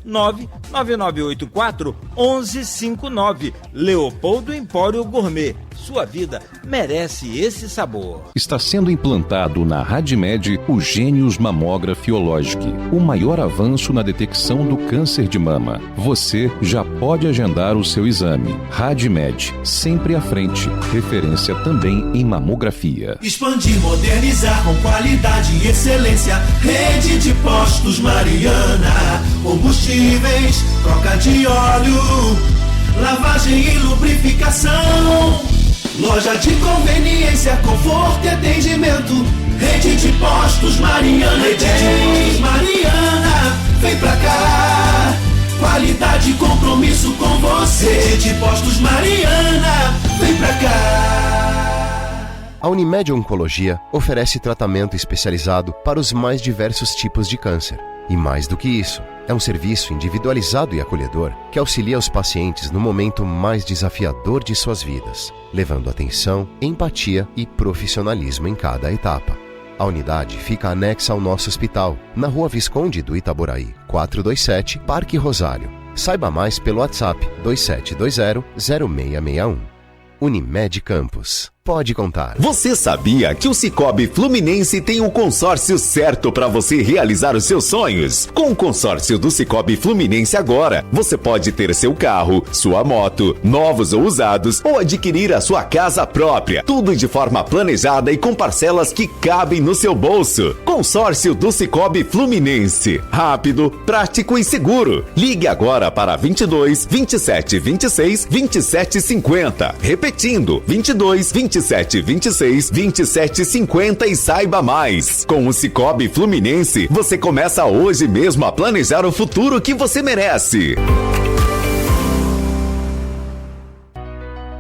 99984-1159. Leopoldo Empório Gourmet. Sua vida merece esse sabor. Está sendo implantado na Radmed o Gênios Mammografiologic, o maior avanço na detecção do câncer de mama. Você já pode agendar o seu exame. Radmed, sempre à frente. Referência também em mamografia. Expandir, modernizar com qualidade e excelência. Rede de postos Mariana. Combustíveis, troca de óleo, lavagem e lubrificação. Loja de conveniência, conforto e atendimento. Rede de postos Mariana. Rede de postos Mariana. Vem pra cá. Qualidade e compromisso com você. Rede de postos Mariana. Vem pra cá. A Unimed Oncologia oferece tratamento especializado para os mais diversos tipos de câncer. E mais do que isso, é um serviço individualizado e acolhedor que auxilia os pacientes no momento mais desafiador de suas vidas, levando atenção, empatia e profissionalismo em cada etapa. A unidade fica anexa ao nosso hospital, na Rua Visconde do Itaboraí, 427, Parque Rosário. Saiba mais pelo WhatsApp 2720-0661. Unimed Campos. Pode contar. Você sabia que o Sicoob Fluminense tem o consórcio certo para você realizar os seus sonhos? Com o consórcio do Sicoob Fluminense agora, você pode ter seu carro, sua moto, novos ou usados, ou adquirir a sua casa própria. Tudo de forma planejada e com parcelas que cabem no seu bolso. Consórcio do Sicoob Fluminense. Rápido, prático e seguro. Ligue agora para 22 27 26 27 50. Repetindo, 22 27 26 27 50 e saiba mais. Com o Sicoob Fluminense, você começa hoje mesmo a planejar o futuro que você merece.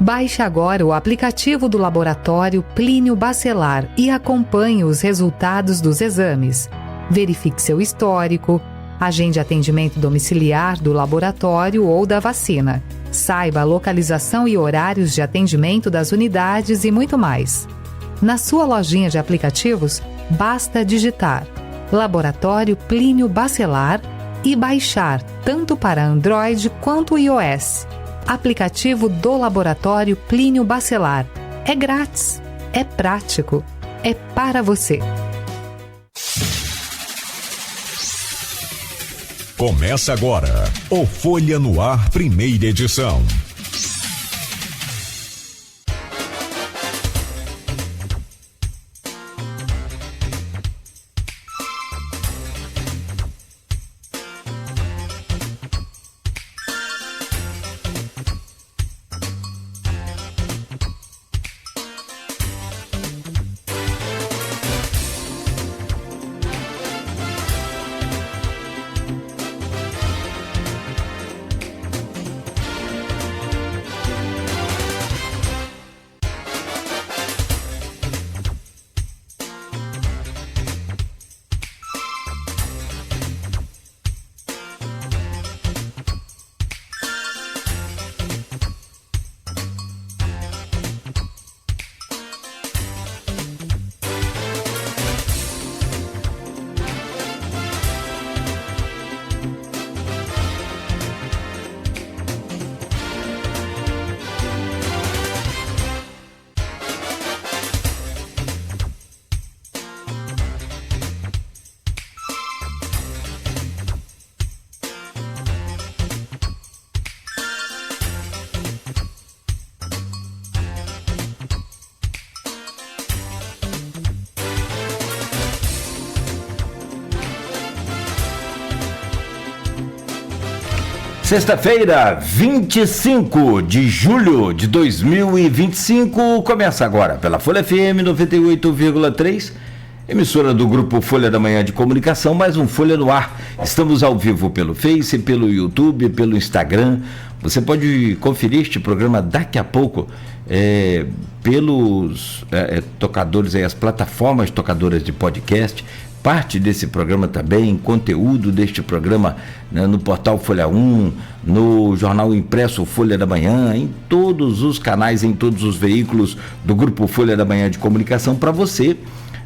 Baixe agora o aplicativo do Laboratório Plínio Bacelar e acompanhe os resultados dos exames. Verifique seu histórico, agende atendimento domiciliar do laboratório ou da vacina. Saiba a localização e horários de atendimento das unidades e muito mais. Na sua lojinha de aplicativos, basta digitar Laboratório Plínio Bacelar e baixar tanto para Android quanto iOS. Aplicativo do Laboratório Plínio Bacelar. É grátis, é prático, é para você. Começa agora o Folha no Ar, primeira edição. Sexta-feira, 25 de julho de 2025, começa agora pela Folha FM 98,3, emissora do Grupo Folha da Manhã de Comunicação, mais um Folha no Ar. Estamos ao vivo pelo Face, pelo YouTube, pelo Instagram. Você pode conferir este programa daqui a pouco pelos tocadores, as plataformas tocadoras de podcast. Parte desse programa também, conteúdo deste programa, né, no portal Folha 1, no jornal impresso Folha da Manhã, em todos os canais, em todos os veículos do Grupo Folha da Manhã de Comunicação, para você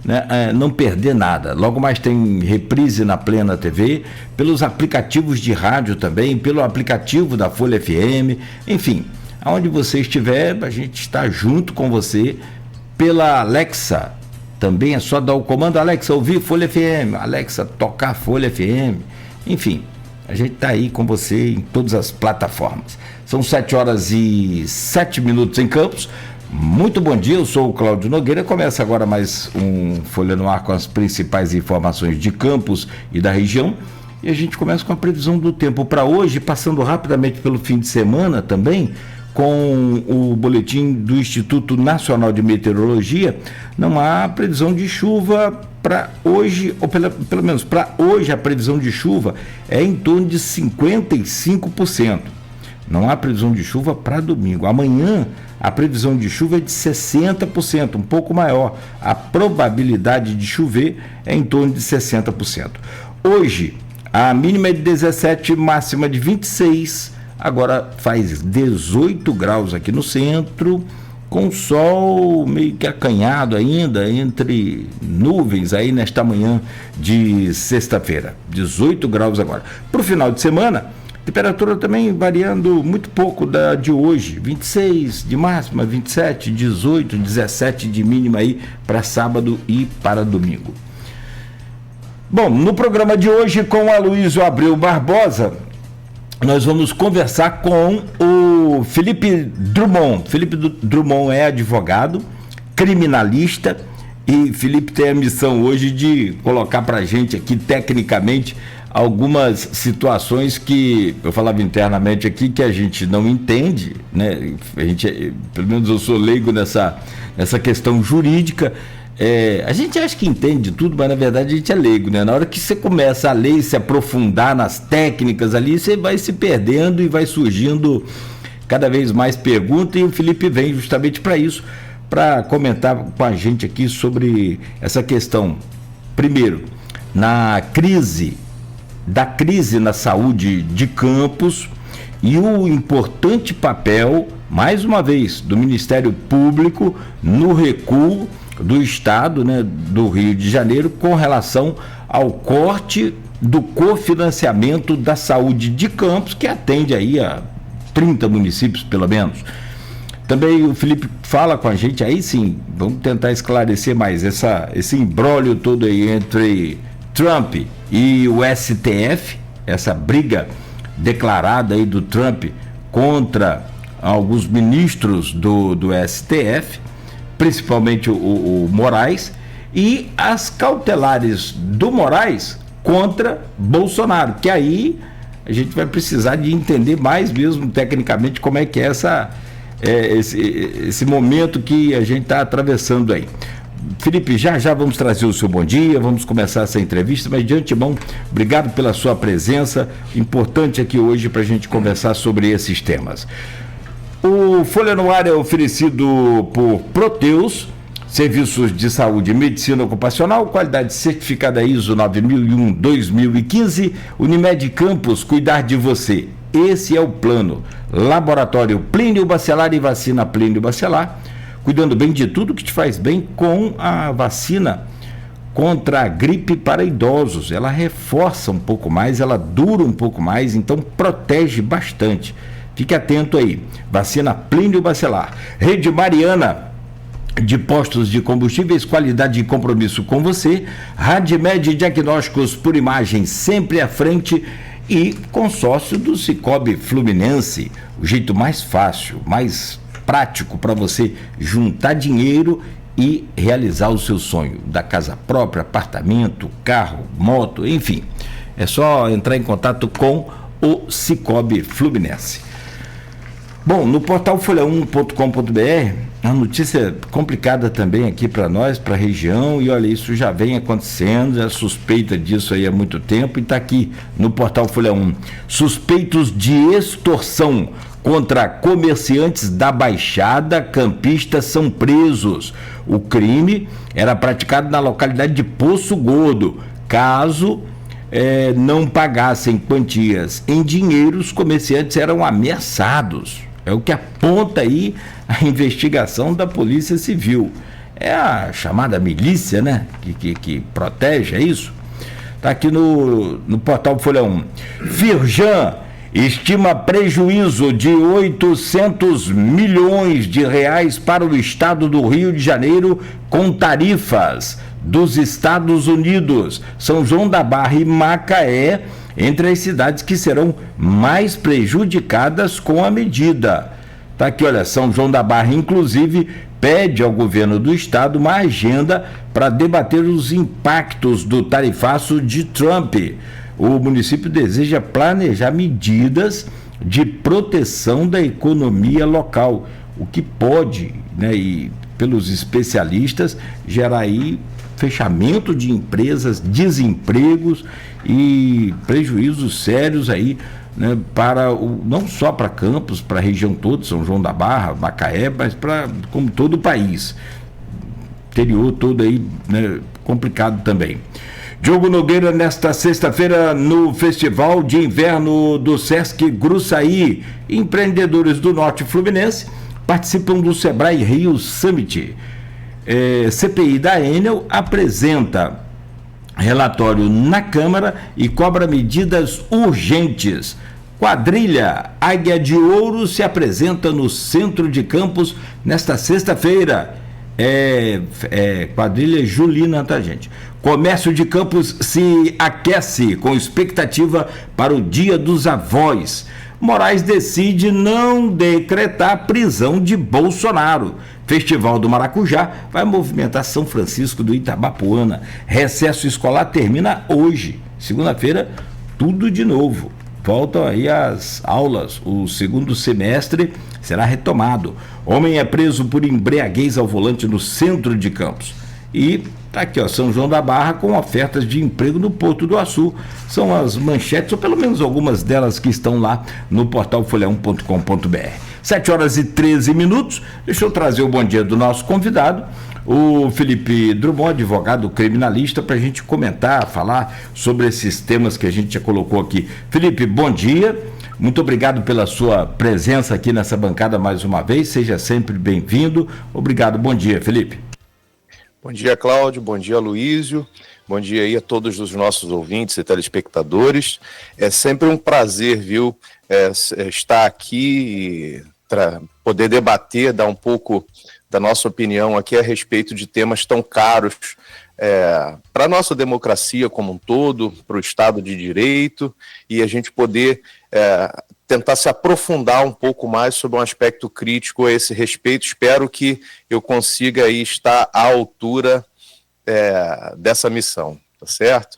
né, não perder nada. Logo mais tem reprise na Plena TV, pelos aplicativos de rádio também, pelo aplicativo da Folha FM, enfim, aonde você estiver, a gente está junto com você pela Alexa. Também é só dar o comando Alexa ouvir Folha FM, Alexa tocar Folha FM, enfim, a gente está aí com você em todas as plataformas. São 7h07 em Campos. Muito bom dia, eu sou o Cláudio Nogueira. Começa agora mais um Folha no Ar com as principais informações de Campos e da região. E a gente começa com a previsão do tempo para hoje, passando rapidamente pelo fim de semana também, com o boletim do Instituto Nacional de Meteorologia. Não há previsão de chuva para hoje, ou pelo menos para hoje a previsão de chuva é em torno de 55%. Não há previsão de chuva para domingo. Amanhã a previsão de chuva é de 60%, um pouco maior. A probabilidade de chover é em torno de 60%. Hoje a mínima é de 17, máxima de 26. Agora faz 18 graus aqui no centro, com sol meio que acanhado ainda, entre nuvens aí nesta manhã de sexta-feira. 18 graus agora. Para o final de semana, temperatura também variando muito pouco da de hoje. 26 de máxima, 27, 18, 17 de mínima aí para sábado e para domingo. Bom, no programa de hoje com o Aloysio Abreu Barbosa, nós vamos conversar com o Felipe Drummond. Felipe Drummond é advogado, criminalista, e Felipe tem a missão hoje de colocar para a gente aqui, tecnicamente, algumas situações que, eu falava internamente aqui, que a gente não entende, né? A gente, pelo menos eu sou leigo nessa questão jurídica. A gente acha que entende tudo, mas na verdade a gente é leigo, né? Na hora que você começa a ler e se aprofundar nas técnicas ali, você vai se perdendo e vai surgindo cada vez mais perguntas, e o Felipe vem justamente para isso, para comentar com a gente aqui sobre essa questão. Primeiro, da crise na saúde de Campos e o importante papel, mais uma vez, do Ministério Público no recuo do Estado, né, do Rio de Janeiro, com relação ao corte do cofinanciamento da saúde de Campos, que atende aí a 30 municípios, pelo menos. Também o Felipe fala com a gente, aí sim, vamos tentar esclarecer mais esse imbróglio todo aí entre Trump e o STF, essa briga declarada aí do Trump contra alguns ministros do STF, principalmente o Moraes, e as cautelares do Moraes contra Bolsonaro, que aí a gente vai precisar de entender mais mesmo tecnicamente como é que é esse momento que a gente está atravessando aí. Felipe, já vamos trazer o seu bom dia, vamos começar essa entrevista, mas de antemão, obrigado pela sua presença, importante aqui hoje para a gente conversar sobre esses temas. O Folha no Ar é oferecido por Proteus, serviços de saúde e medicina ocupacional, qualidade certificada ISO 9001-2015, Unimed Campos, cuidar de você. Esse é o plano. Laboratório Plínio Bacelar e vacina Plínio Bacelar, cuidando bem de tudo que te faz bem com a vacina contra a gripe para idosos. Ela reforça um pouco mais, ela dura um pouco mais, então protege bastante. Fique atento aí. Vacina Plínio Bacelar. Rede Mariana de postos de combustíveis, qualidade e compromisso com você. Radmed Diagnósticos por imagem, sempre à frente. E consórcio do Sicoob Fluminense, o jeito mais fácil, mais prático para você juntar dinheiro e realizar o seu sonho da casa própria, apartamento, carro, moto, enfim. É só entrar em contato com o Sicoob Fluminense. Bom, no portal folha1.com.br, a notícia complicada também aqui para nós, para a região, e olha, isso já vem acontecendo, já suspeita disso aí há muito tempo, e está aqui no portal Folha 1. Suspeitos de extorsão contra comerciantes da Baixada Campista são presos. O crime era praticado na localidade de Poço Gordo. Caso não pagassem quantias em dinheiro, os comerciantes eram ameaçados. É o que aponta aí a investigação da Polícia Civil. É a chamada milícia, né? Que protege, é isso? Está aqui no portal Folha 1. Firjan estima prejuízo de 800 milhões de reais para o estado do Rio de Janeiro com tarifas dos Estados Unidos. São João da Barra e Macaé entre as cidades que serão mais prejudicadas com a medida. Está aqui, olha, São João da Barra, inclusive, pede ao governo do estado uma agenda para debater os impactos do tarifaço de Trump. O município deseja planejar medidas de proteção da economia local, o que pode, né, e pelos especialistas, gerar aí fechamento de empresas, desempregos e prejuízos sérios aí, né, não só para Campos, para a região toda, São João da Barra, Macaé, mas como todo o país. Interior todo aí, né, complicado também. Diogo Nogueira, nesta sexta-feira, no Festival de Inverno do Sesc Gruçaí, empreendedores do Norte Fluminense participam do Sebrae Rio Summit. CPI da Enel apresenta relatório na Câmara e cobra medidas urgentes. Quadrilha Águia de Ouro se apresenta no centro de Campos nesta sexta-feira. Quadrilha Julina, tá, gente? Comércio de Campos se aquece com expectativa para o Dia dos Avós. Moraes decide não decretar prisão de Bolsonaro. Festival do Maracujá vai movimentar São Francisco do Itabapoana. Recesso escolar termina hoje. Segunda-feira, tudo de novo. Voltam aí as aulas. O segundo semestre será retomado. Homem é preso por embriaguez ao volante no centro de Campos. E tá aqui, ó, São João da Barra com ofertas de emprego no Porto do Açu. São as manchetes, ou pelo menos algumas delas que estão lá no portal folha1.com.br. 7h13. Deixa eu trazer o bom dia do nosso convidado, o Felipe Drummond, advogado criminalista, para a gente comentar, falar sobre esses temas que a gente já colocou aqui. Felipe, bom dia. Muito obrigado pela sua presença aqui nessa bancada mais uma vez. Seja sempre bem-vindo. Obrigado. Bom dia, Felipe. Bom dia, Cláudio. Bom dia, Luísio. Bom dia aí a todos os nossos ouvintes e telespectadores. É sempre um prazer, viu, estar aqui e poder debater, dar um pouco da nossa opinião aqui a respeito de temas tão caros para a nossa democracia como um todo, para o Estado de Direito, e a gente poder tentar se aprofundar um pouco mais sobre um aspecto crítico a esse respeito. Espero que eu consiga aí estar à altura dessa missão, tá certo?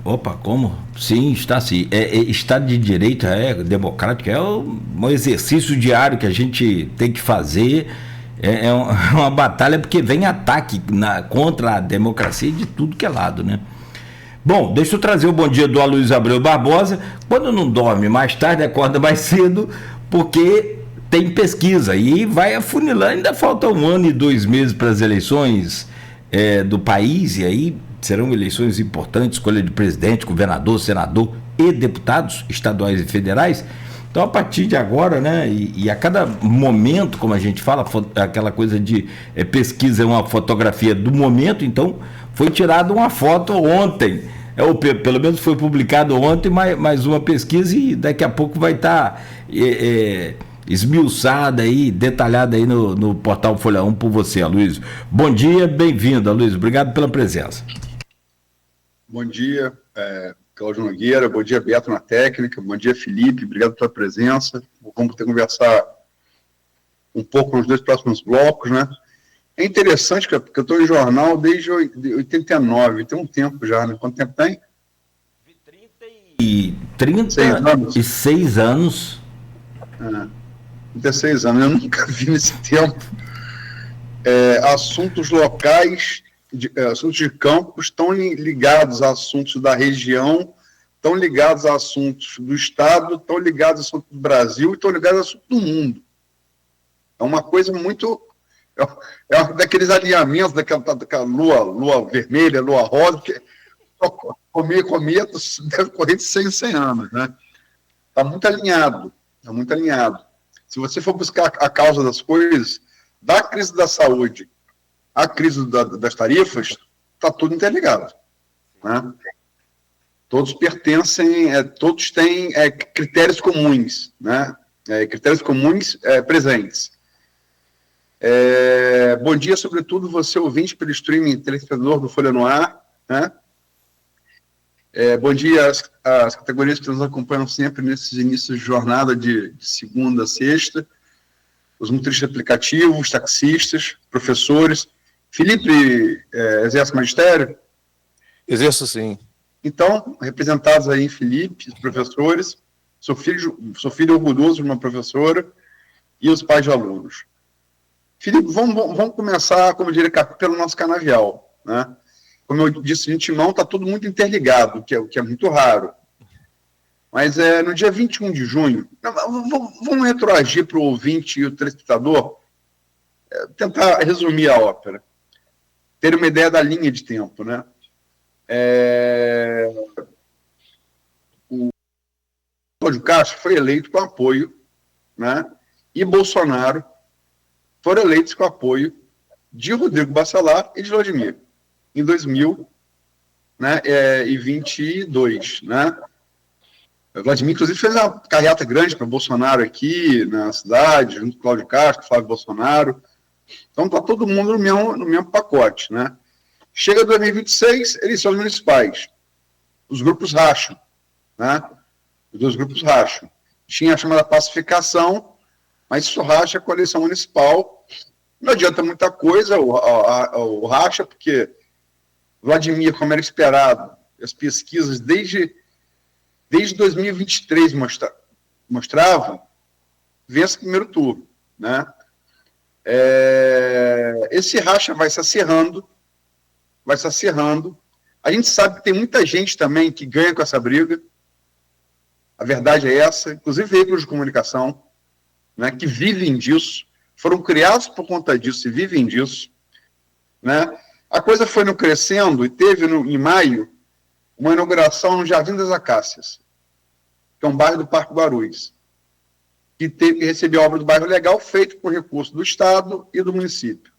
Opa, como? Sim, está sim. Estado de Direito democrático, um exercício diário que a gente tem que fazer. É uma batalha porque vem ataque contra a democracia de tudo que é lado, né? Bom, deixa eu trazer o bom dia do Aloysio Abreu Barbosa. Quando não dorme mais tarde, acorda mais cedo, porque tem pesquisa e vai afunilando. Ainda falta 1 ano e 2 meses para as eleições do país, e aí serão eleições importantes, escolha de presidente, governador, senador e deputados estaduais e federais. Então, a partir de agora, né, e a cada momento, como a gente fala, aquela coisa de pesquisa é uma fotografia do momento, então foi tirada uma foto ontem, ou pelo menos foi publicado ontem mais uma pesquisa, e daqui a pouco vai estar esmiuçada aí, detalhada aí no portal Folha 1 por você, Aloysio. Bom dia, bem-vindo, Aloysio, obrigado pela presença. Bom dia, Cláudio Nogueira, bom dia, Beto na técnica, bom dia, Felipe, obrigado pela presença. Vamos ter que conversar um pouco nos 2 próximos blocos, né? É interessante, porque eu estou em jornal desde 89, tem um tempo já, né? Quanto tempo tem? 36 anos. 36 anos, eu nunca vi nesse tempo. Assuntos locais, assuntos de campo estão ligados a assuntos da região, estão ligados a assuntos do Estado, estão ligados a assuntos do Brasil e estão ligados a assuntos do mundo. É uma coisa muito... daqueles alinhamentos, daquela lua vermelha, lua rosa, que comia deve correr de 100 anos, né? Está muito alinhado, está muito alinhado. Se você for buscar a causa das coisas, da crise da saúde a crise das tarifas está tudo interligado, né? Todos pertencem, todos têm critérios comuns, né? Critérios comuns presentes. Bom dia, sobretudo, você ouvinte pelo streaming telespectador do Folha no Ar, né? Bom dia às categorias que nos acompanham sempre nesses inícios de jornada de segunda a sexta, os motoristas aplicativos, taxistas, professores. Felipe, exerce magistério? Exerço sim. Então, representados aí, Felipe, os professores, sou filho orgulhoso de uma professora e os pais de alunos. Felipe, vamos começar, como eu diria, pelo nosso canavial, né? Como eu disse de antemão, está tudo muito interligado, o que é muito raro. Mas no dia 21 de junho, vamos retroagir para o ouvinte e o telespectador, tentar resumir a ópera, ter uma ideia da linha de tempo, né? O Cláudio Castro foi eleito com apoio, né? E Bolsonaro foram eleitos com apoio de Rodrigo Bacelar e de Vladimir, em 2022, né? O Vladimir, inclusive, fez uma carreata grande para Bolsonaro aqui na cidade, junto com Cláudio Castro, Flávio Bolsonaro. Então, está todo mundo no mesmo pacote, né? Chega 2026, eleições municipais. Os grupos racham, né? Os dois grupos racham. Tinha a chamada pacificação, mas isso racha com a eleição municipal. Não adianta muita coisa o racha, porque Vladimir, como era esperado, as pesquisas desde 2023 mostravam, vence o primeiro turno, né? Esse racha vai se acirrando. A gente sabe que tem muita gente também que ganha com essa briga. A verdade é essa, inclusive veículos de comunicação, né, que vivem disso, foram criados por conta disso e vivem disso, né? A coisa foi no crescendo e teve, em maio, uma inauguração no Jardim das Acácias, que é um bairro do Parque Guarulhos, que recebeu a obra do bairro legal feito por recurso do Estado e do município.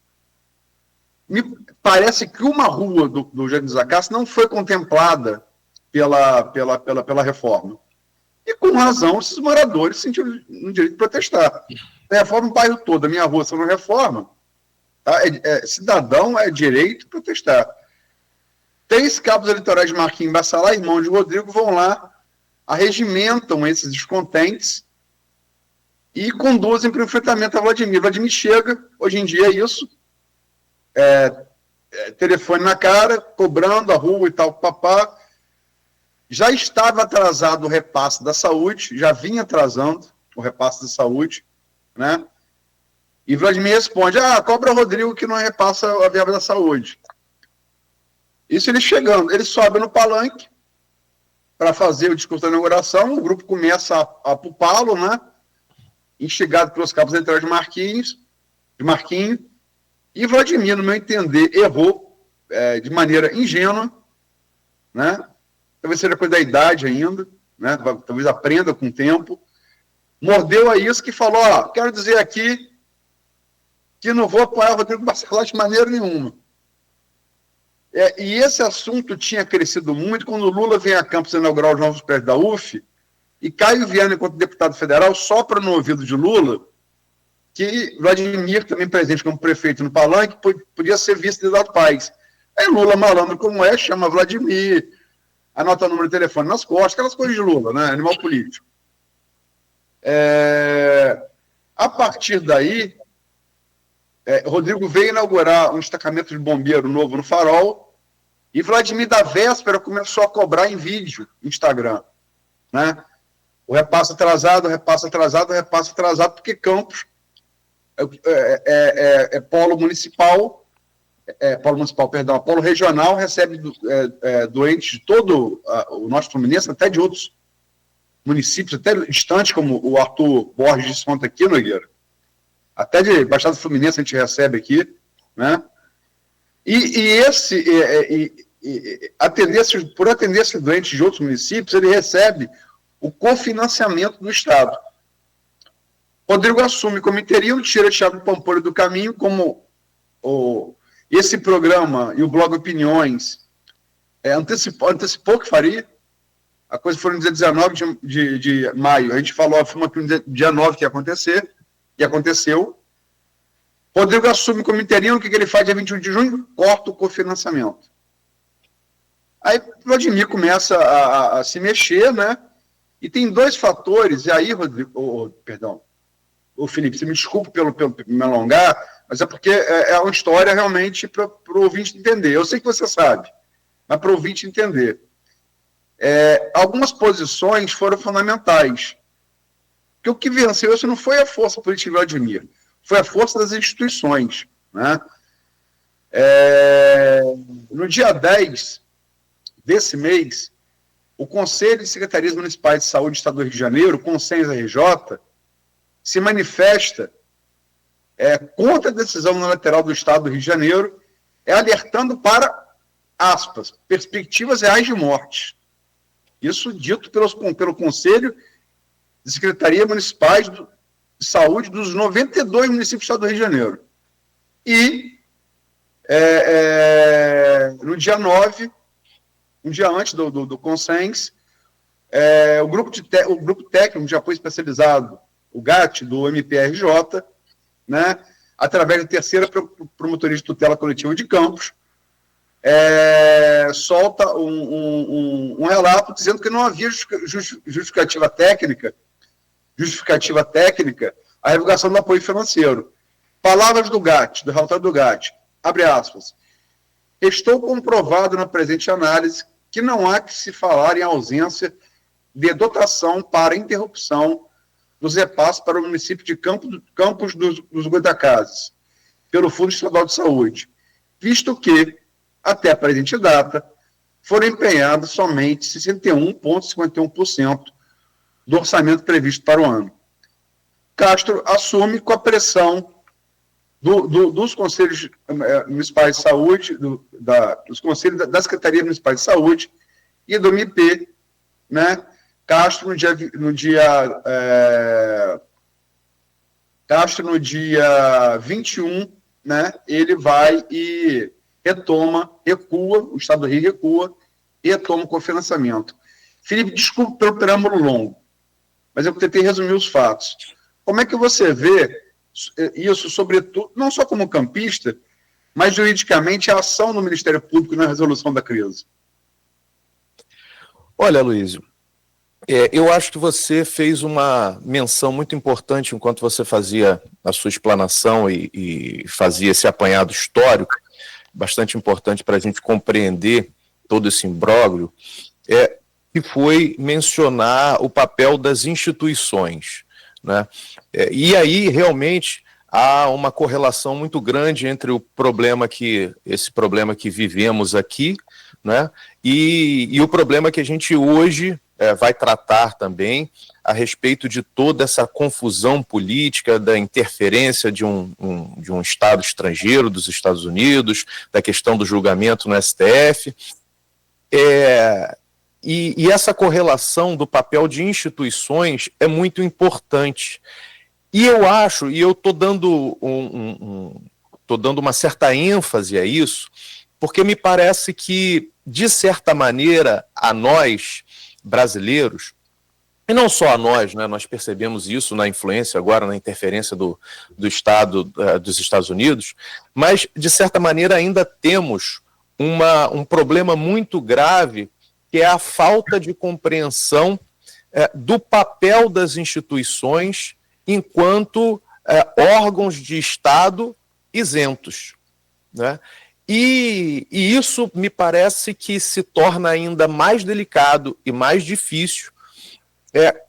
Me parece que uma rua do Jardim das Acácias não foi contemplada pela reforma. E, com razão, esses moradores sentiram o direito de protestar. A reforma o bairro todo, a minha rua, se não reforma, tá? Cidadão é direito de protestar. 3 cabos eleitorais de Marquinhos Bacelar, irmão de Rodrigo, vão lá, arregimentam esses descontentes e conduzem para o enfrentamento a Vladimir. Vladimir chega, hoje em dia é isso, telefone na cara, cobrando a rua e tal, papá. Já estava atrasado o repasse da saúde, já vinha atrasando o repasse da saúde, né? E Vladimir responde, cobra Rodrigo que não repassa a verba da saúde. Isso ele chegando, ele sobe no palanque para fazer o discurso da inauguração, o grupo começa a pupá-lo, né? Instigado pelos cabos eleitorais de Marquinhos, e Vladimir, no meu entender, errou de maneira ingênua, né? Talvez seja coisa da idade ainda, né? Talvez aprenda com o tempo. Mordeu a isso que falou, quero dizer aqui que não vou apoiar o Rodrigo Bacelar de maneira nenhuma. E esse assunto tinha crescido muito quando o Lula vem a Campos inaugurar os novos prédios da UF, e Caio Viana, enquanto deputado federal, sopra no ouvido de Lula que Vladimir, também presente como prefeito no palanque, podia ser vice-líder do país. Aí Lula, malandro como chama Vladimir, anota o número de telefone nas costas, aquelas coisas de Lula, né? Animal político. A partir daí, Rodrigo veio inaugurar um destacamento de bombeiro novo no Farol, e Vladimir, da véspera, começou a cobrar em vídeo no Instagram, né? O repasse atrasado, porque Campos polo regional, recebe doentes de todo o Norte Fluminense, até de outros municípios, até distantes, como o Arthur Borges disse ontem aqui, Nogueira. Até de Baixada Fluminense a gente recebe aqui, né? Por atender esses doentes de outros municípios, ele recebe o cofinanciamento do Estado. Rodrigo assume como interino, tira Thiago Pampolho do caminho como esse programa e o blog Opiniões antecipou que faria. A coisa foi no dia 19 de maio. A gente afirma que no dia 9 que ia acontecer, e aconteceu. Rodrigo assume como interino, o que ele faz dia 21 de junho? Corta o cofinanciamento. Aí Vladimir começa a se mexer, né? E tem dois fatores, e aí, Rodrigo, Felipe, você me desculpe pelo me alongar, mas é porque é uma história realmente para o ouvinte entender. Eu sei que você sabe, mas para o ouvinte entender. Algumas posições foram fundamentais. Porque o que venceu isso não foi a força política de Vladimir, foi a força das instituições, né? No dia 10 desse mês, o Conselho de Secretarias Municipais de Saúde do Estado do Rio de Janeiro, Consens RJ, se manifesta contra a decisão unilateral do Estado do Rio de Janeiro, alertando para, aspas, perspectivas reais de morte. Isso dito pelo Conselho de Secretarias Municipais de Saúde dos 92 municípios do Estado do Rio de Janeiro. E, no dia 9, um dia antes do Consens, o grupo técnico de apoio especializado, o GAT, do MPRJ, né, através da terceira promotoria de tutela coletiva de Campos, solta um relato dizendo que não havia justificativa técnica à revogação do apoio financeiro. Palavras do GAT, do relatório do GAT, abre aspas, estou comprovado na presente análise que não há que se falar em ausência de dotação para interrupção dos repasses para o município de Campos dos Goitacazes, pelo Fundo Estadual de Saúde, visto que, até a presente data, foram empenhados somente 61,51% do orçamento previsto para o ano. Castro assume com a pressão dos Conselhos Municipais de Saúde, dos Conselhos da Secretaria Municipal de Saúde e do MP, né? Castro, no dia 21, né, ele vai e recua, o Estado do Rio recua e retoma o cofinanciamento. Felipe, desculpe pelo preâmbulo longo, mas eu tentei resumir os fatos. Como é que você vê isso, sobretudo, não só como campista, mas juridicamente a ação do Ministério Público na resolução da crise? Olha, Luísio, eu acho que você fez uma menção muito importante enquanto você fazia a sua explanação e fazia esse apanhado histórico, bastante importante para a gente compreender todo esse imbróglio, que foi mencionar o papel das instituições, né? E aí, realmente, há uma correlação muito grande entre esse problema que vivemos aqui, né, e o problema que a gente hoje vai tratar também a respeito de toda essa confusão política, da interferência de um Estado estrangeiro, dos Estados Unidos, da questão do julgamento no STF, e essa correlação do papel de instituições é muito importante. E eu acho, e eu estou dando uma certa ênfase a isso, porque me parece que, de certa maneira, a nós, brasileiros, e não só a nós, né, nós percebemos isso na influência agora, na interferência do Estado, dos Estados Unidos, mas, de certa maneira, ainda temos um problema muito grave, que é a falta de compreensão do papel das instituições enquanto órgãos de Estado isentos, né? E isso me parece que se torna ainda mais delicado e mais difícil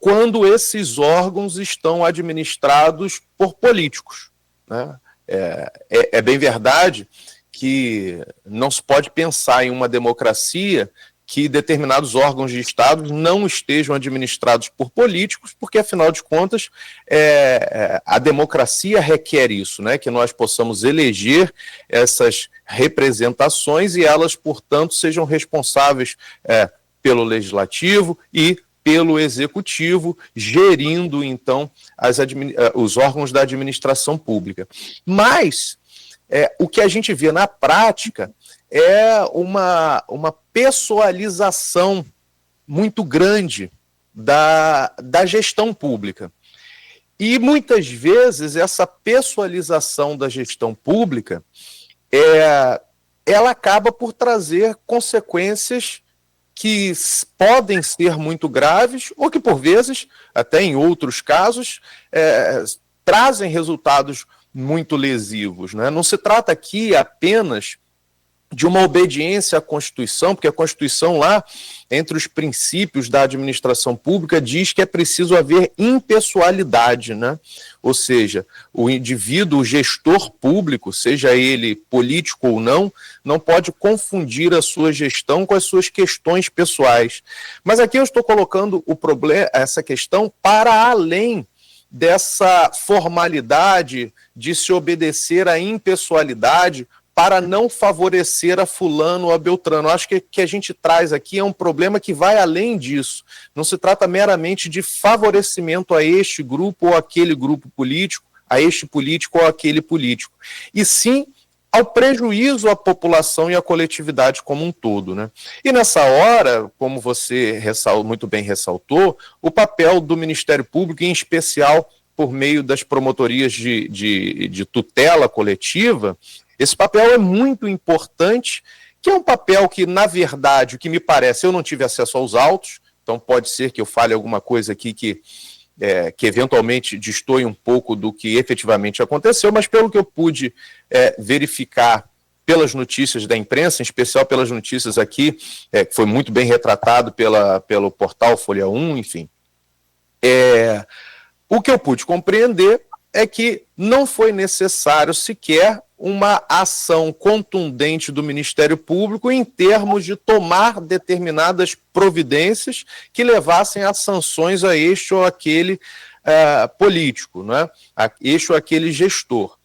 quando esses órgãos estão administrados por políticos, né? É bem verdade que não se pode pensar em uma democracia que determinados órgãos de Estado não estejam administrados por políticos, porque, afinal de contas, a democracia requer isso, né? Que nós possamos eleger essas representações e elas, portanto, sejam responsáveis pelo Legislativo e pelo Executivo, gerindo, então, os órgãos da administração pública. Mas o que a gente vê na prática é uma pessoalização muito grande da gestão pública. E muitas vezes essa pessoalização da gestão pública ela acaba por trazer consequências que podem ser muito graves ou que, por vezes, até em outros casos, trazem resultados muito lesivos, né? Não se trata aqui apenas de uma obediência à Constituição, porque a Constituição lá, entre os princípios da administração pública, diz que é preciso haver impessoalidade, né? Ou seja, o indivíduo, o gestor público, seja ele político ou não pode confundir a sua gestão com as suas questões pessoais. Mas aqui eu estou colocando essa questão para além dessa formalidade de se obedecer à impessoalidade para não favorecer a fulano ou a beltrano. Acho que a gente traz aqui é um problema que vai além disso. Não se trata meramente de favorecimento a este grupo ou aquele grupo político, a este político ou aquele político, e sim ao prejuízo à população e à coletividade como um todo, né? E nessa hora, como você muito bem ressaltou, o papel do Ministério Público, em especial por meio das promotorias de tutela coletiva, esse papel é muito importante, que é um papel que, na verdade, o que me parece, eu não tive acesso aos autos, então pode ser que eu fale alguma coisa aqui que eventualmente destoie um pouco do que efetivamente aconteceu, mas pelo que eu pude verificar pelas notícias da imprensa, em especial pelas notícias aqui, que foi muito bem retratado pelo portal Folha 1, enfim, o que eu pude compreender é que não foi necessário sequer uma ação contundente do Ministério Público em termos de tomar determinadas providências que levassem a sanções a este ou aquele político, né? A este ou aquele gestor.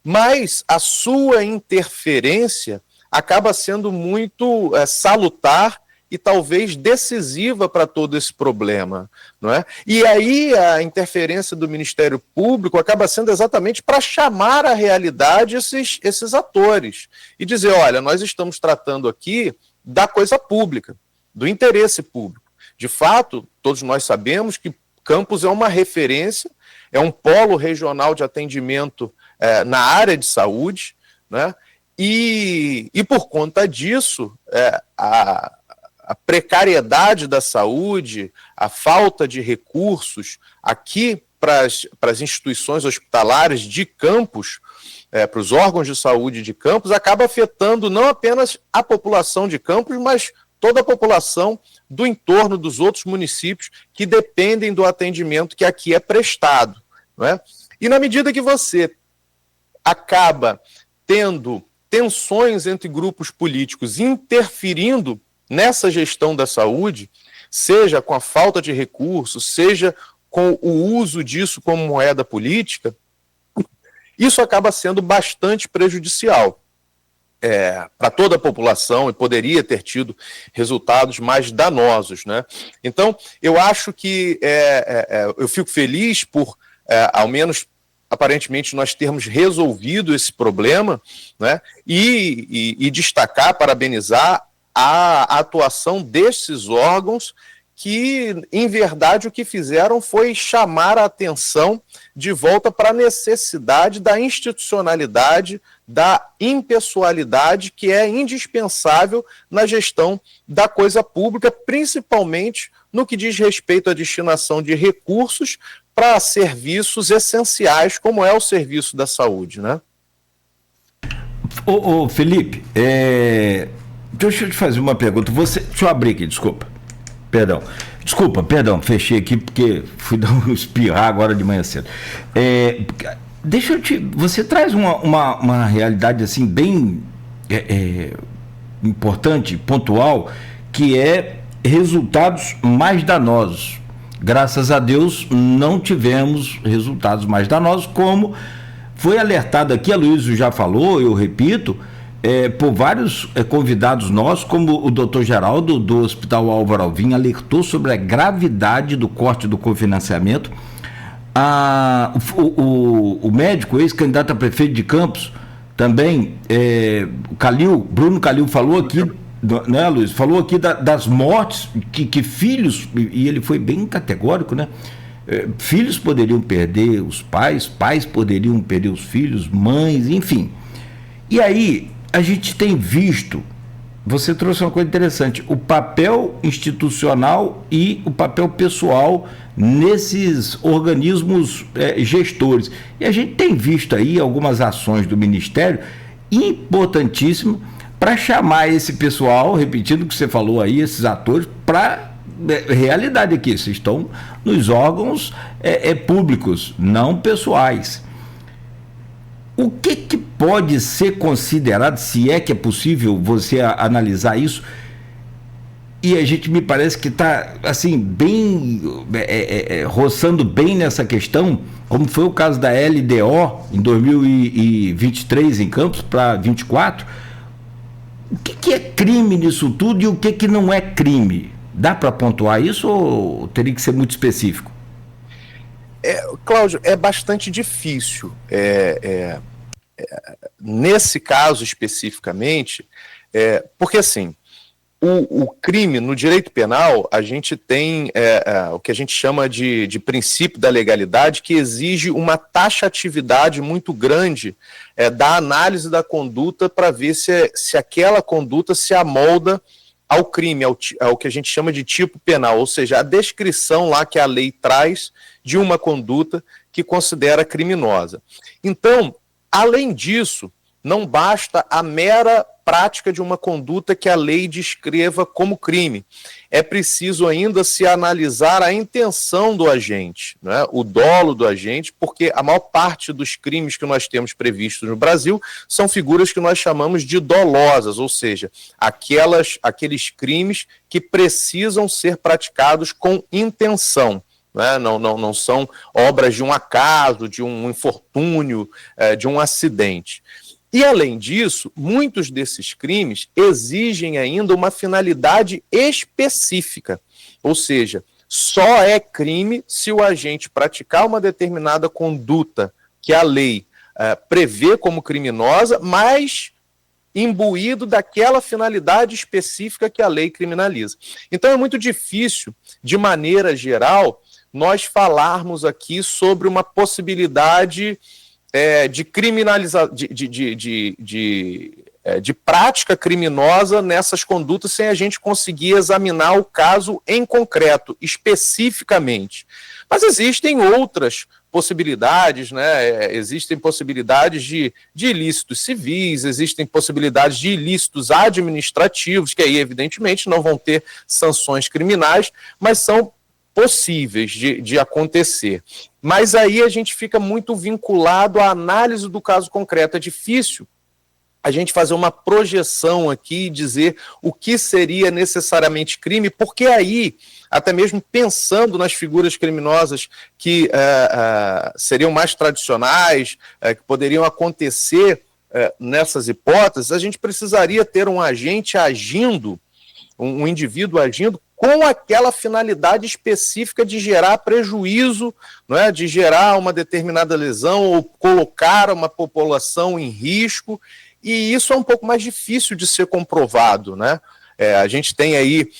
Mas a sua interferência acaba sendo muito salutar e talvez decisiva para todo esse problema, não é? E aí a interferência do Ministério Público acaba sendo exatamente para chamar à realidade esses atores e dizer, olha, nós estamos tratando aqui da coisa pública, do interesse público. De fato, todos nós sabemos que Campos é uma referência, é um polo regional de atendimento na área de saúde, né? E por conta disso, a precariedade da saúde, a falta de recursos aqui para as instituições hospitalares de Campos, para os órgãos de saúde de Campos, acaba afetando não apenas a população de Campos, mas toda a população do entorno dos outros municípios que dependem do atendimento que aqui é prestado, não é? E na medida que você acaba tendo tensões entre grupos políticos interferindo nessa gestão da saúde, seja com a falta de recursos, seja com o uso disso como moeda política, isso acaba sendo bastante prejudicial para toda a população e poderia ter tido resultados mais danosos, né? Então, eu acho que eu fico feliz por, ao menos, aparentemente, nós termos resolvido esse problema, né? E destacar, parabenizar a atuação desses órgãos que, em verdade, o que fizeram foi chamar a atenção de volta para a necessidade da institucionalidade, da impessoalidade, que é indispensável na gestão da coisa pública, principalmente no que diz respeito à destinação de recursos para serviços essenciais, como é o serviço da saúde, né? Ô Felipe, deixa eu te fazer uma pergunta. Deixa eu abrir aqui, desculpa, fechei aqui porque fui dar um espirrar agora de manhã cedo. Você traz uma realidade assim bem importante, pontual, que é resultados mais danosos. Graças a Deus não tivemos resultados mais danosos, como foi alertado aqui, a Luísa já falou, eu repito, por vários convidados nossos, como o doutor Geraldo, do Hospital Álvaro Alvim, alertou sobre a gravidade do corte do cofinanciamento. O médico, ex-candidato a prefeito de Campos, também, Bruno Calil falou aqui, né, Luiz? Falou aqui das mortes que filhos, e ele foi bem categórico, né? Filhos poderiam perder os pais, pais poderiam perder os filhos, mães, enfim. E aí, a gente tem visto, você trouxe uma coisa interessante, o papel institucional e o papel pessoal nesses organismos gestores. E a gente tem visto aí algumas ações do Ministério importantíssimas para chamar esse pessoal, repetindo o que você falou aí, esses atores, para realidade aqui, vocês estão nos órgãos públicos, não pessoais. O que pode ser considerado, se é que é possível você analisar isso, e a gente me parece que está assim, bem roçando bem nessa questão, como foi o caso da LDO em 2023 em Campos para 24. O que é crime nisso tudo e o que não é crime? Dá para pontuar isso ou teria que ser muito específico? Cláudio, é bastante difícil. Nesse caso especificamente, porque assim, o crime no direito penal, a gente tem o que a gente chama de princípio da legalidade, que exige uma taxatividade muito grande da análise da conduta para ver se aquela conduta se amolda ao crime, ao que a gente chama de tipo penal, ou seja, a descrição lá que a lei traz de uma conduta que considera criminosa. Então, além disso, não basta a mera prática de uma conduta que a lei descreva como crime. É preciso ainda se analisar a intenção do agente, né? O dolo do agente, porque a maior parte dos crimes que nós temos previstos no Brasil são figuras que nós chamamos de dolosas, ou seja, aqueles crimes que precisam ser praticados com intenção. Né? Não são obras de um acaso, de um infortúnio, de um acidente. E, além disso, muitos desses crimes exigem ainda uma finalidade específica, ou seja, só é crime se o agente praticar uma determinada conduta que a lei prevê como criminosa, mas imbuído daquela finalidade específica que a lei criminaliza. Então é muito difícil, de maneira geral, nós falarmos aqui sobre uma possibilidade de criminalização, de prática criminosa nessas condutas sem a gente conseguir examinar o caso em concreto, especificamente. Mas existem outras possibilidades, né? Existem possibilidades de ilícitos civis, existem possibilidades de ilícitos administrativos, que aí, evidentemente, não vão ter sanções criminais, mas são possíveis de acontecer. Mas aí a gente fica muito vinculado à análise do caso concreto. É difícil a gente fazer uma projeção aqui e dizer o que seria necessariamente crime, porque aí, até mesmo pensando nas figuras criminosas que seriam mais tradicionais, que poderiam acontecer nessas hipóteses, a gente precisaria ter um agente agindo, um indivíduo agindo com aquela finalidade específica de gerar prejuízo, não é? De gerar uma determinada lesão ou colocar uma população em risco, e isso é um pouco mais difícil de ser comprovado, né? A gente tem aí,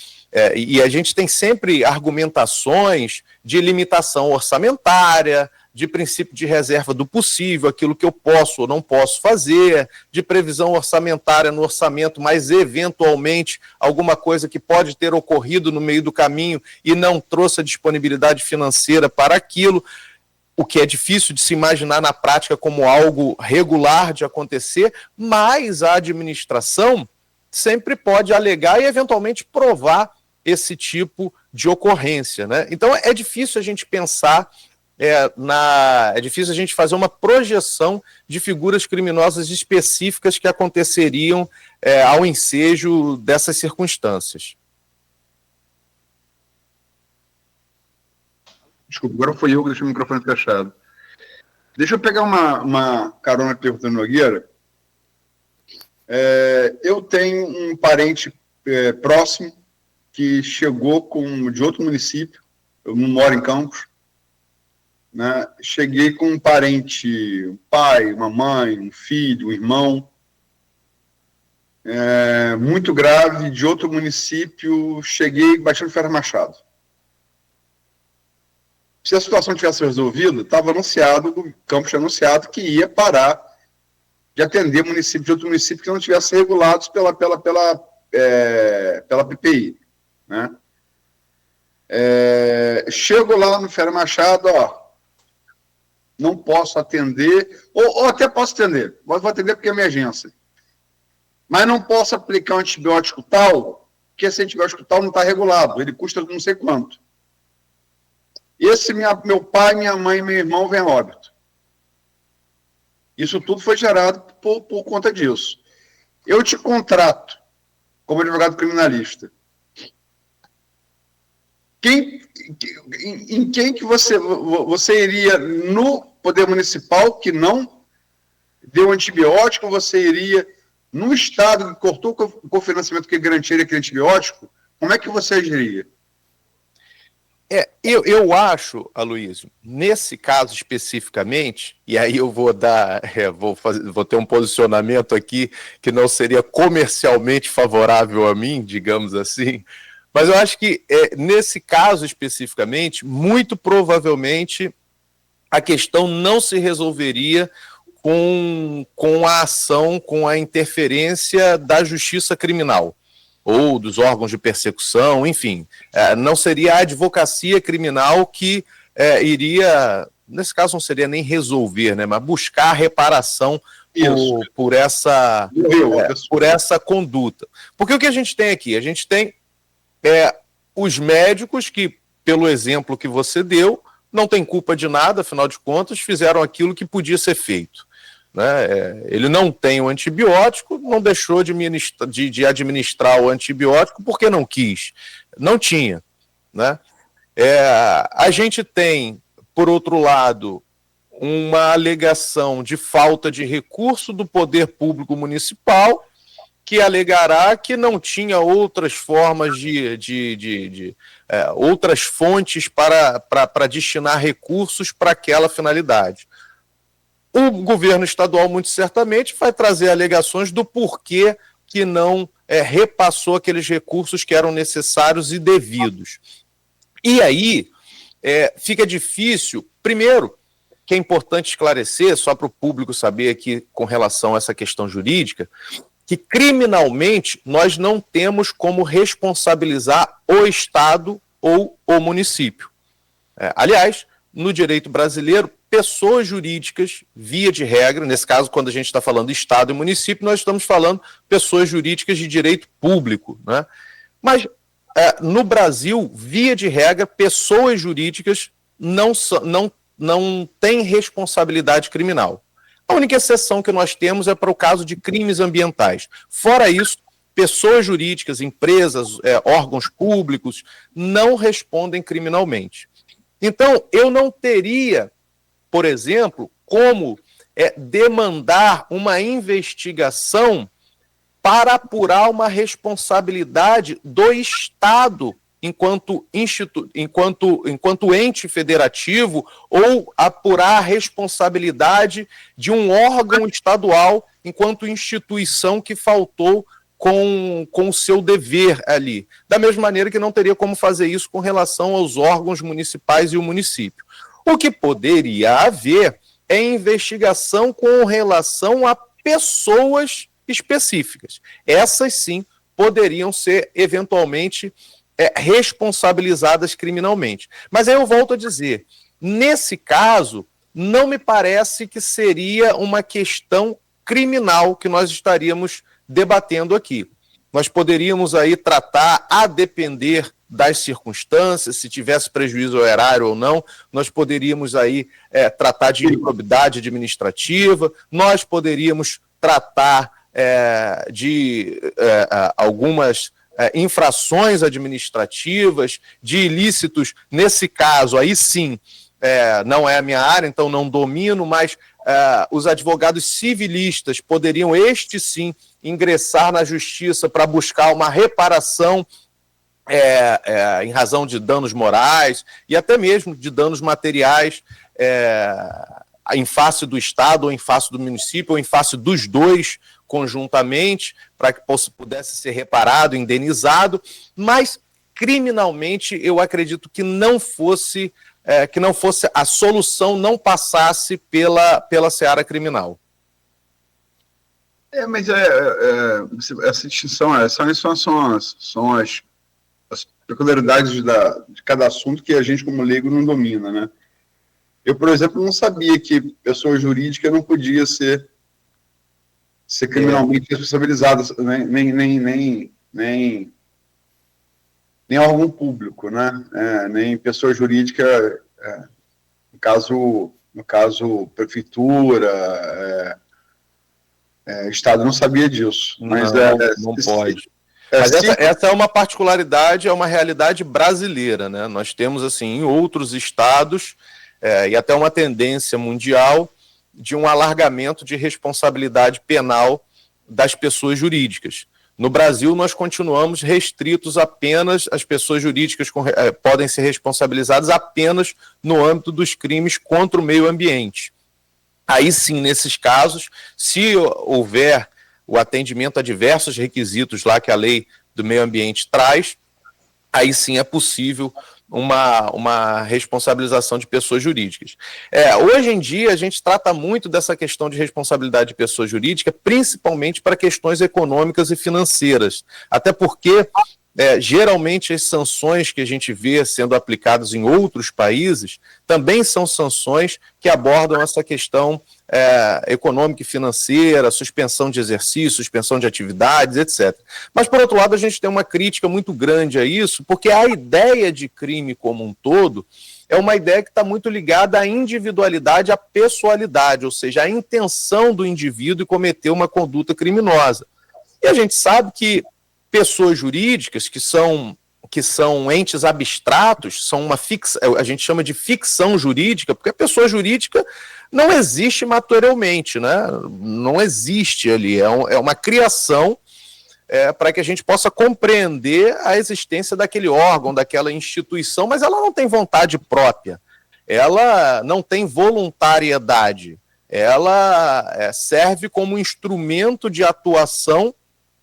e a gente tem sempre argumentações de limitação orçamentária, de princípio de reserva do possível, aquilo que eu posso ou não posso fazer, de previsão orçamentária no orçamento, mas eventualmente alguma coisa que pode ter ocorrido no meio do caminho e não trouxe a disponibilidade financeira para aquilo, o que é difícil de se imaginar na prática como algo regular de acontecer, mas a administração sempre pode alegar e eventualmente provar esse tipo de ocorrência, né? Então é difícil a gente pensar, é difícil a gente fazer uma projeção de figuras criminosas específicas que aconteceriam ao ensejo dessas circunstâncias. Desculpa, agora foi eu que deixei o microfone fechado. Deixa eu pegar uma carona que perguntou no Nogueira. Eu tenho um parente próximo que chegou de outro município, eu não moro em Campos, né? Cheguei com um parente, um pai, uma mãe, um filho, um irmão, muito grave, de outro município. Cheguei baixando Ferro Machado. Se a situação tivesse resolvida, estava anunciado, o Campos tinha anunciado que ia parar de atender municípios de outro município que não tivessem regulados pela PPI, né? Chego lá no Ferro Machado, não posso atender, ou até posso atender, mas vou atender porque é emergência. Mas não posso aplicar um antibiótico tal, porque esse antibiótico tal não está regulado, ele custa não sei quanto. Meu pai, minha mãe e meu irmão vêm a óbito. Isso tudo foi gerado por conta disso. Eu te contrato como advogado criminalista. Em quem que você iria no Poder Municipal que não deu antibiótico? Você iria no Estado que cortou o cofinanciamento que garantia aquele antibiótico? Como é que você agiria? Eu acho, Aloysio, nesse caso especificamente, e aí eu vou vou ter um posicionamento aqui que não seria comercialmente favorável a mim, digamos assim, mas eu acho que nesse caso especificamente, muito provavelmente a questão não se resolveria com a ação, com a interferência da justiça criminal ou dos órgãos de persecução, enfim, não seria a advocacia criminal que iria, nesse caso não seria nem resolver, né, mas buscar reparação por essa conduta. Porque o que a gente tem aqui? A gente tem os médicos que, pelo exemplo que você deu, não tem culpa de nada, afinal de contas, fizeram aquilo que podia ser feito. Né? Ele não tem o antibiótico, não deixou de administrar o antibiótico porque não quis, não tinha. Né? A gente tem, por outro lado, uma alegação de falta de recurso do poder público municipal, que alegará que não tinha outras formas outras fontes para destinar recursos para aquela finalidade. O governo estadual, muito certamente, vai trazer alegações do porquê que não repassou aqueles recursos que eram necessários e devidos. E aí fica difícil, primeiro, que é importante esclarecer, só para o público saber aqui com relação a essa questão jurídica, que criminalmente nós não temos como responsabilizar o Estado ou o município. Aliás, no direito brasileiro, pessoas jurídicas, via de regra, nesse caso, quando a gente está falando Estado e município, nós estamos falando pessoas jurídicas de direito público, né? Mas no Brasil, via de regra, pessoas jurídicas não têm responsabilidade criminal. A única exceção que nós temos é para o caso de crimes ambientais. Fora isso, pessoas jurídicas, empresas, órgãos públicos não respondem criminalmente. Então, eu não teria, por exemplo, como demandar uma investigação para apurar uma responsabilidade do Estado enquanto ente federativo, ou apurar a responsabilidade de um órgão estadual enquanto instituição que faltou com o seu dever ali. Da mesma maneira que não teria como fazer isso com relação aos órgãos municipais e o município. O que poderia haver é investigação com relação a pessoas específicas. Essas sim poderiam ser eventualmente responsabilizadas criminalmente. Mas aí eu volto a dizer, nesse caso, não me parece que seria uma questão criminal que nós estaríamos debatendo aqui. Nós poderíamos aí tratar, a depender das circunstâncias, se tivesse prejuízo ao erário ou não, nós poderíamos aí tratar de improbidade administrativa, nós poderíamos tratar de algumas infrações administrativas, de ilícitos, nesse caso, aí sim, não é a minha área, então não domino, mas os advogados civilistas poderiam, sim, ingressar na justiça para buscar uma reparação em razão de danos morais e até mesmo de danos materiais em face do Estado, ou em face do município, ou em face dos dois conjuntamente, para que pudesse ser reparado, indenizado, mas criminalmente eu acredito que não fosse a solução, não passasse pela seara criminal. Mas essa distinção, são as peculiaridades de cada assunto que a gente, como leigo, não domina, né? Eu, por exemplo, não sabia que pessoa jurídica não podia ser criminalmente responsabilizada, nem órgão público, né? Nem pessoa jurídica, no caso prefeitura, Estado, não sabia disso. Mas não pode. Mas essa é uma particularidade, é uma realidade brasileira, né? Nós temos, assim, em outros estados, e até uma tendência mundial, de um alargamento de responsabilidade penal das pessoas jurídicas. No Brasil, nós continuamos restritos apenas, as pessoas jurídicas podem ser responsabilizadas apenas no âmbito dos crimes contra o meio ambiente. Aí sim, nesses casos, se houver o atendimento a diversos requisitos lá que a lei do meio ambiente traz, aí sim é possível uma responsabilização de pessoas jurídicas. Hoje em dia, a gente trata muito dessa questão de responsabilidade de pessoa jurídica, principalmente para questões econômicas e financeiras, até porque geralmente as sanções que a gente vê sendo aplicadas em outros países também são sanções que abordam essa questão econômica e financeira, suspensão de exercício, suspensão de atividades, etc. Mas, por outro lado, a gente tem uma crítica muito grande a isso, porque a ideia de crime como um todo é uma ideia que está muito ligada à individualidade, à pessoalidade, ou seja, à intenção do indivíduo em cometer uma conduta criminosa. E a gente sabe que pessoas jurídicas, que são entes abstratos, a gente chama de ficção jurídica, porque a pessoa jurídica não existe materialmente, né? Não existe ali, é uma criação para que a gente possa compreender a existência daquele órgão, daquela instituição, mas ela não tem vontade própria, ela não tem voluntariedade, ela serve como instrumento de atuação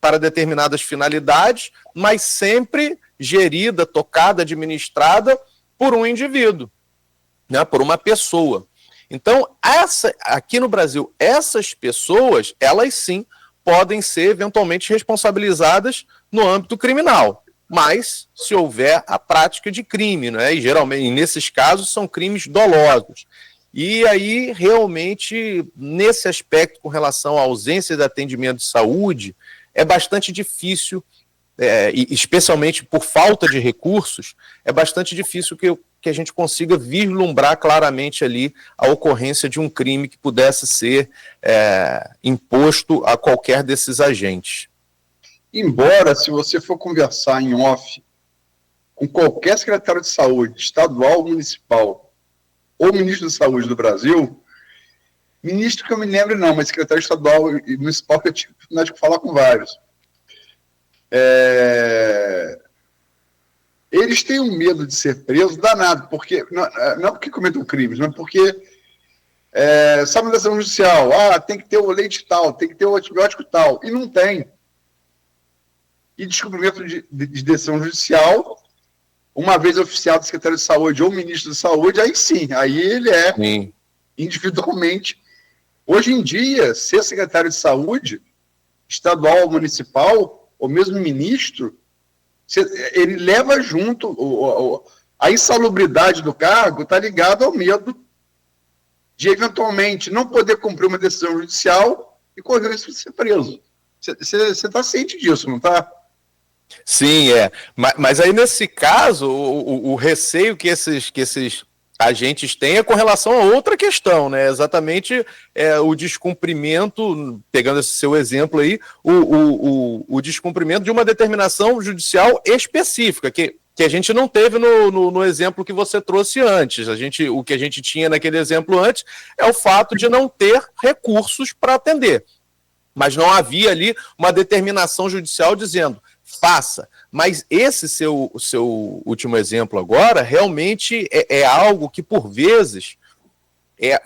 para determinadas finalidades, mas sempre gerida, tocada, administrada por um indivíduo, né, por uma pessoa. Então, aqui no Brasil, essas pessoas, elas sim podem ser eventualmente responsabilizadas no âmbito criminal, mas se houver a prática de crime, né, e geralmente, nesses casos, são crimes dolosos. E aí, realmente, nesse aspecto, com relação à ausência de atendimento de saúde, é bastante difícil, e especialmente por falta de recursos, é bastante difícil que a gente consiga vislumbrar claramente ali a ocorrência de um crime que pudesse ser imposto a qualquer desses agentes. Embora, se você for conversar em off com qualquer secretário de saúde, estadual, municipal, ou ministro da saúde do Brasil, ministro que eu me lembro não, mas secretário estadual e municipal que eu tive a oportunidade de falar com vários. Eles têm um medo de ser presos danado, porque, não porque cometem crimes, mas porque sabe uma decisão judicial, tem que ter o leite tal, tem que ter o antibiótico tal, e não tem. E descumprimento de decisão judicial, uma vez oficial do secretário de saúde ou ministro da saúde, aí sim, aí ele individualmente. Hoje em dia, ser secretário de saúde, estadual ou municipal, ou mesmo ministro, ele leva junto a insalubridade do cargo, está ligado ao medo de eventualmente não poder cumprir uma decisão judicial e correr o risco de ser preso. Você está ciente disso, não está? Sim, mas aí nesse caso, o receio que esses agentes têm é com relação a outra questão, né? Exatamente o descumprimento, pegando esse seu exemplo aí, o descumprimento de uma determinação judicial específica, que a gente não teve no exemplo que você trouxe antes. O que a gente tinha naquele exemplo antes é o fato de não ter recursos para atender. Mas não havia ali uma determinação judicial dizendo, faça. Mas esse seu último exemplo agora, realmente é algo que, por vezes,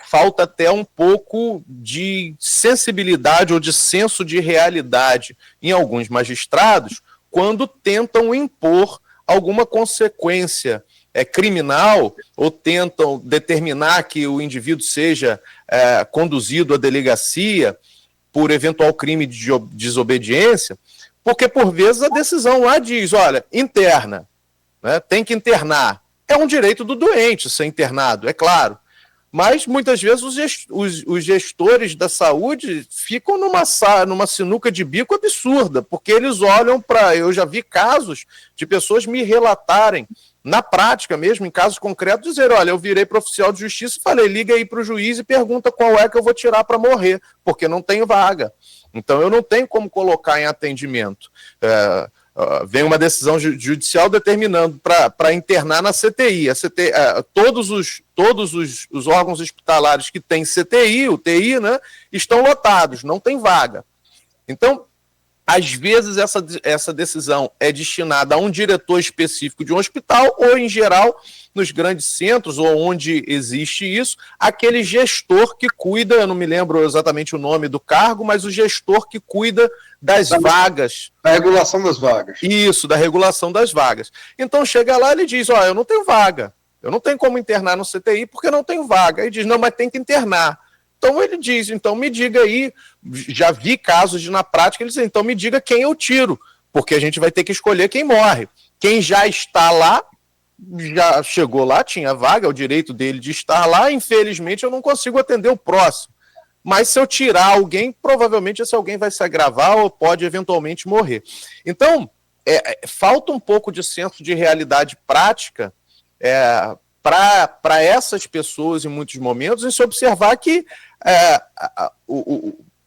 falta até um pouco de sensibilidade ou de senso de realidade em alguns magistrados quando tentam impor alguma consequência criminal ou tentam determinar que o indivíduo seja conduzido à delegacia por eventual crime de desobediência, porque por vezes a decisão lá diz, olha, interna, né, tem que internar. É um direito do doente ser internado, é claro. Mas muitas vezes os gestores da saúde ficam numa sinuca de bico absurda, porque eles olham para... Eu já vi casos de pessoas me relatarem, na prática mesmo, em casos concretos, dizer, olha, eu virei para oficial de justiça e falei, liga aí para o juiz e pergunta qual é que eu vou tirar para morrer, porque não tenho vaga. Então eu não tenho como colocar em atendimento. Vem uma decisão judicial determinando para internar na CTI. Todos os órgãos hospitalares que têm CTI, UTI, né, estão lotados, não tem vaga. Então, às vezes, essa decisão é destinada a um diretor específico de um hospital, ou, em geral, nos grandes centros, ou onde existe isso, aquele gestor que cuida, eu não me lembro exatamente o nome do cargo, mas o gestor que cuida das vagas. Da regulação das vagas. Isso, da regulação das vagas. Então, chega lá e ele diz, eu não tenho vaga, eu não tenho como internar no CTI porque não tenho vaga. Aí diz, não, mas tem que internar. Então ele diz, então me diga aí, já vi casos na prática, ele diz, então me diga quem eu tiro, porque a gente vai ter que escolher quem morre. Quem já está lá, já chegou lá, tinha vaga, é o direito dele de estar lá, infelizmente eu não consigo atender o próximo. Mas se eu tirar alguém, provavelmente esse alguém vai se agravar ou pode eventualmente morrer. Então, falta um pouco de senso de realidade prática para essas pessoas em muitos momentos, e se observar que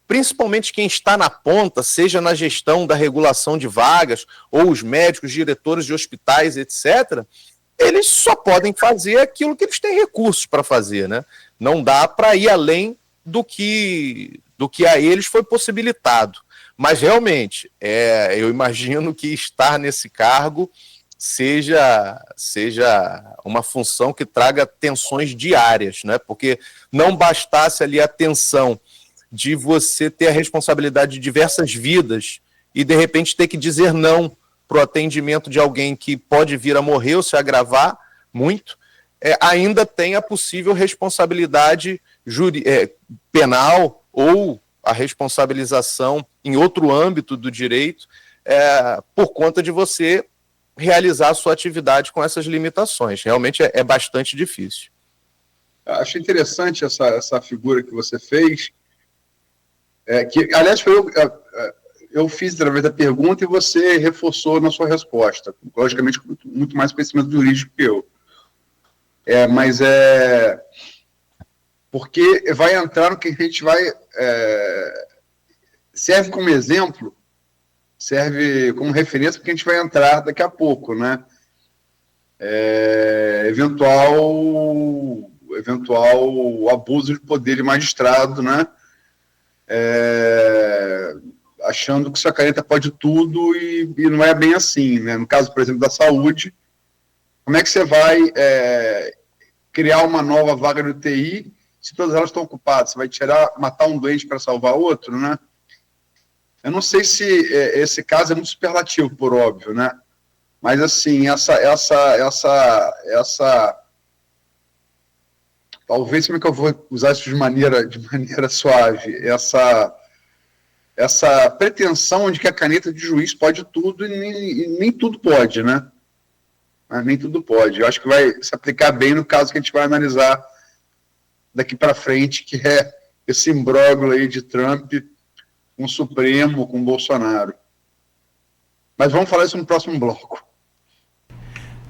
principalmente quem está na ponta, seja na gestão da regulação de vagas, ou os médicos, diretores de hospitais, etc., eles só podem fazer aquilo que eles têm recursos para fazer, né? Não dá para ir além do que a eles foi possibilitado. Mas realmente, eu imagino que estar nesse cargo seja uma função que traga tensões diárias, né? Porque não bastasse ali a tensão de você ter a responsabilidade de diversas vidas e de repente ter que dizer não para o atendimento de alguém que pode vir a morrer ou se agravar muito, ainda tem a possível responsabilidade penal ou a responsabilização em outro âmbito do direito por conta de você realizar a sua atividade com essas limitações. Realmente é bastante difícil. Acho interessante essa figura que você fez, que, aliás, eu fiz através da pergunta e você reforçou na sua resposta, logicamente muito mais conhecimento jurídico que eu. Mas porque vai entrar no que a gente vai... serve como exemplo, serve como referência, porque a gente vai entrar daqui a pouco, né? Eventual abuso de poder de magistrado, né? Achando que sua caneta pode tudo e não é bem assim, né? No caso, por exemplo, da saúde, como é que você vai criar uma nova vaga de UTI se todas elas estão ocupadas? Você vai matar um doente para salvar outro, né? Eu não sei se esse caso é muito superlativo, por óbvio, né? Mas, assim, talvez, como é que eu vou usar isso de maneira suave? Essa pretensão de que a caneta de juiz pode tudo e nem tudo pode, né? Nem tudo pode. Eu acho que vai se aplicar bem no caso que a gente vai analisar daqui para frente, que é esse imbróglio aí de Trump com o Supremo, com o Bolsonaro. Mas vamos falar isso no próximo bloco.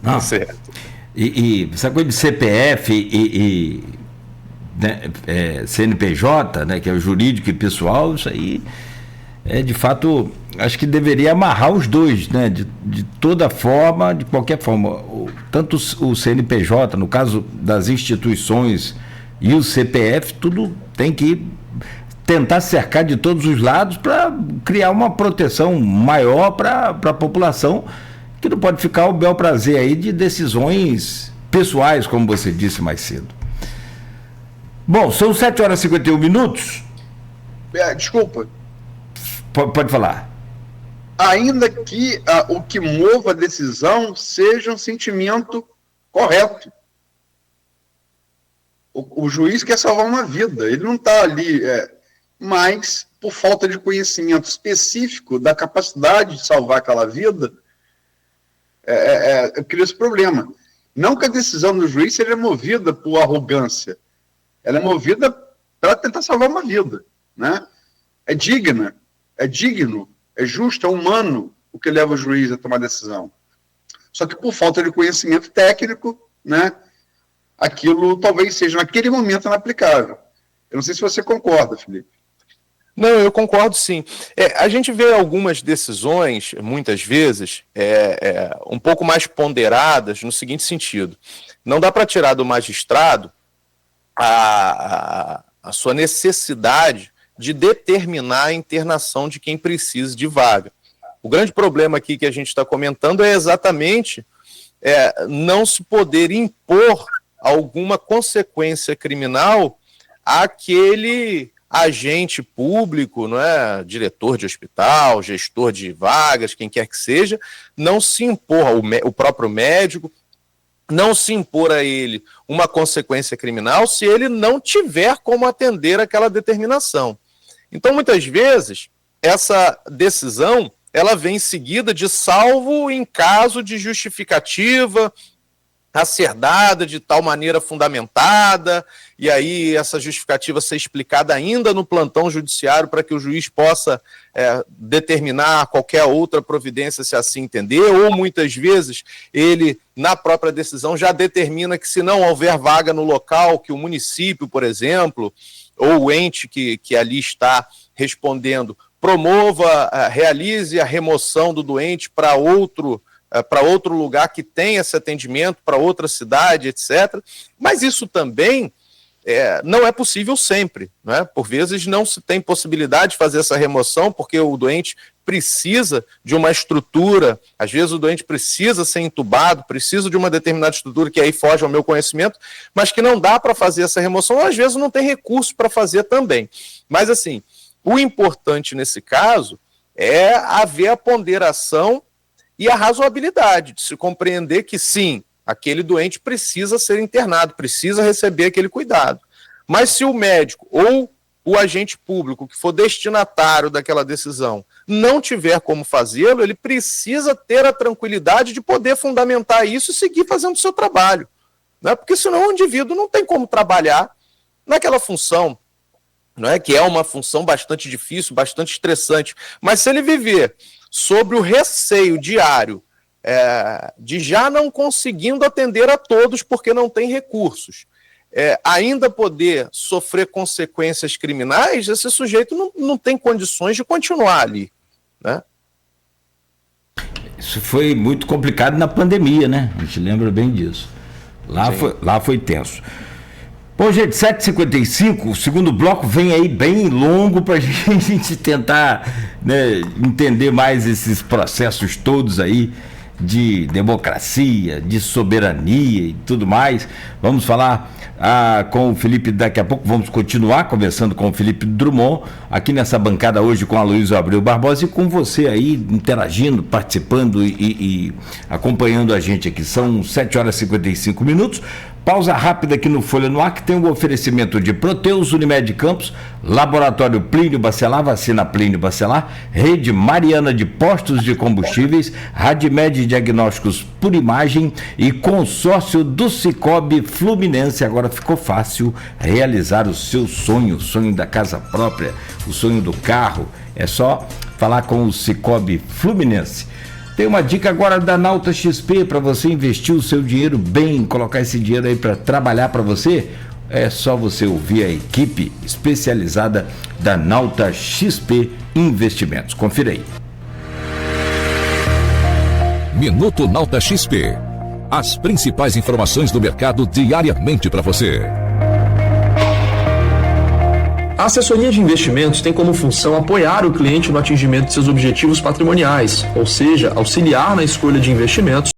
Não, certo. E essa coisa de CPF né, CNPJ, né, que é o jurídico e pessoal, isso aí de fato, acho que deveria amarrar os dois, né, de toda forma, de qualquer forma. Tanto o CNPJ, no caso das instituições, e o CPF, tudo tem que tentar cercar de todos os lados para criar uma proteção maior para a população, que não pode ficar o bel prazer aí de decisões pessoais, como você disse mais cedo. Bom, são 7h51. Desculpa. Pode falar. Ainda que o que mova a decisão seja um sentimento correto. O juiz quer salvar uma vida, ele não está ali, mas por falta de conhecimento específico da capacidade de salvar aquela vida, cria esse problema. Não que a decisão do juiz seja movida por arrogância, ela é movida para tentar salvar uma vida, né? É digno, é justo, é humano o que leva o juiz a tomar decisão. Só que por falta de conhecimento técnico, né, aquilo talvez seja naquele momento inaplicável. Eu não sei se você concorda, Felipe. Não, eu concordo sim. A gente vê algumas decisões, muitas vezes, um pouco mais ponderadas no seguinte sentido. Não dá para tirar do magistrado a sua necessidade de determinar a internação de quem precisa de vaga. O grande problema aqui que a gente está comentando é exatamente não se poder impor alguma consequência criminal àquele agente público, não é? Diretor de hospital, gestor de vagas, quem quer que seja, não se impor, o próprio médico, não se impor a ele uma consequência criminal se ele não tiver como atender aquela determinação. Então, muitas vezes, essa decisão ela vem seguida de salvo em caso de justificativa a ser dada de tal maneira fundamentada, e aí essa justificativa ser explicada ainda no plantão judiciário para que o juiz possa determinar qualquer outra providência se assim entender, ou muitas vezes ele, na própria decisão, já determina que se não houver vaga no local, que o município, por exemplo, ou o ente que ali está respondendo, promova, realize a remoção do doente para outro lugar que tenha esse atendimento, para outra cidade, etc. Mas isso também não é possível sempre, né? Por vezes não se tem possibilidade de fazer essa remoção, porque o doente precisa de uma estrutura, às vezes o doente precisa ser entubado, precisa de uma determinada estrutura que aí foge ao meu conhecimento, mas que não dá para fazer essa remoção, ou às vezes não tem recurso para fazer também. Mas assim, o importante nesse caso é haver a ponderação e a razoabilidade de se compreender que, sim, aquele doente precisa ser internado, precisa receber aquele cuidado. Mas se o médico ou o agente público que for destinatário daquela decisão não tiver como fazê-lo, ele precisa ter a tranquilidade de poder fundamentar isso e seguir fazendo o seu trabalho, né? Porque senão o indivíduo não tem como trabalhar naquela função, não é? Que é uma função bastante difícil, bastante estressante. Mas se ele viver sobre o receio diário de já não conseguindo atender a todos porque não tem recursos, ainda poder sofrer consequências criminais, esse sujeito não tem condições de continuar ali, né? Isso foi muito complicado na pandemia, né? A gente lembra bem disso. Lá foi tenso. Bom, gente, 7h55, o segundo bloco vem aí bem longo para a gente tentar, né, entender mais esses processos todos aí de democracia, de soberania e tudo mais. Vamos falar com o Felipe daqui a pouco, vamos continuar conversando com o Felipe Drummond, aqui nessa bancada hoje com a Aloysio Abreu Barbosa e com você aí, interagindo, participando e acompanhando a gente aqui. São 7h55. Pausa rápida aqui no Folha no Ar, que tem um oferecimento de Proteus, Unimed Campos, Laboratório Plínio Bacelar, Vacina Plínio Bacelar, Rede Mariana de Postos de Combustíveis, Radimed Diagnósticos por Imagem e Consórcio do Cicobi Fluminense. Agora ficou fácil realizar o seu sonho, o sonho da casa própria, o sonho do carro. É só falar com o Cicobi Fluminense. Tem uma dica agora da Nauta XP para você investir o seu dinheiro bem, colocar esse dinheiro aí para trabalhar para você. É só você ouvir a equipe especializada da Nauta XP Investimentos. Confira aí. Minuto Nauta XP. As principais informações do mercado diariamente para você. A assessoria de investimentos tem como função apoiar o cliente no atingimento de seus objetivos patrimoniais, ou seja, auxiliar na escolha de investimentos